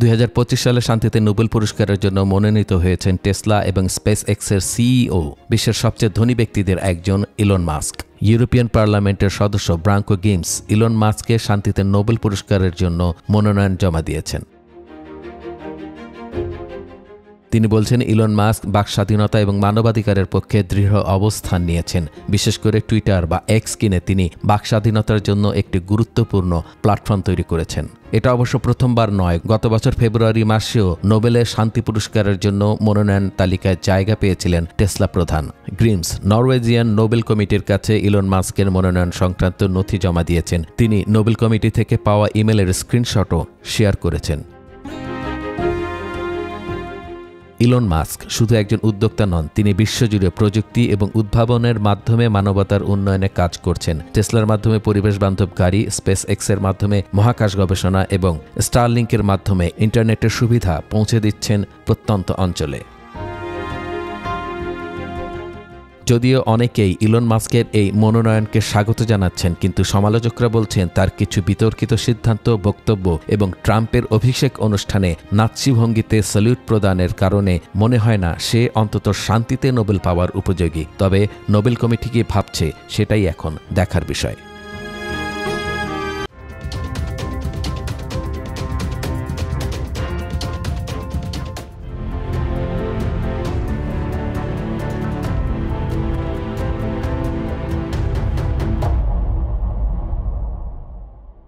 2025 সালে শান্তিতে নোবেল পুরস্কারের জন্য মনোনীত হয়েছেন টেসলা এবং স্পেস এক্সের সিইও, বিশ্বের সবচেয়ে ধনী ব্যক্তিদের একজন ইলন মাস্ক। ইউরোপিয়ান পার্লামেন্টের সদস্য ব্রাঙ্কো গিমস ইলন মাস্ককে শান্তিতে নোবেল পুরস্কারের জন্য মনোনয়ন জমা দিয়েছেন। তিনি বলছেন, ইলন মাস্ক বাকস্বাধীনতা এবং মানবাধিকারের পক্ষে দৃঢ় অবস্থান নিয়েছেন। বিশেষ করে টুইটার বা এক্স কিনে তিনি বাকস্বাধীনতার জন্য একটি গুরুত্বপূর্ণ প্ল্যাটফর্ম তৈরি করেছেন। এটা অবশ্য প্রথমবার নয়। গত বছর ফেব্রুয়ারি মাসেও নোবেলের শান্তি পুরস্কারের জন্য মনোনয়ন তালিকায় জায়গা পেয়েছিলেন টেসলা প্রধান গ্রিমস। নরওয়েজিয়ান নোবেল কমিটির কাছে ইলন মাস্কের মনোনয়ন সংক্রান্ত নথি জমা দিয়েছেন। তিনি নোবেল কমিটি থেকে পাওয়া ইমেলের স্ক্রিনশটও শেয়ার করেছেন। ইলন মাস্ক শুধু একজন উদ্যোক্তা নন, তিনি বিশ্বজুড়ে প্রযুক্তি এবং উদ্ভাবনের মাধ্যমে মানবতার উন্নয়নে কাজ করছেন। টেসলার মাধ্যমে পরিবেশ বান্ধব গাড়ি, স্পেস এক্সের মাধ্যমে মহাকাশ গবেষণা এবং স্টারলিংকের মাধ্যমে ইন্টারনেটের সুবিধা পৌঁছে দিচ্ছেন প্রত্যন্ত অঞ্চলে। যদিও অনেকেই ইলন মাস্কের এই মনোনয়নকে স্বাগত জানাচ্ছেন, কিন্তু সমালোচকরা বলছেন তার কিছু বিতর্কিত সিদ্ধান্ত, বক্তব্য এবং ট্রাম্পের অভিষেক অনুষ্ঠানে নাৎসি ভঙ্গিতে স্যালুট প্রদানের কারণে মনে হয় না সে অন্তত শান্তিতে নোবেল পাওয়ার উপযোগী। তবে নোবেল কমিটি কি ভাবছে সেটাই এখন দেখার বিষয়।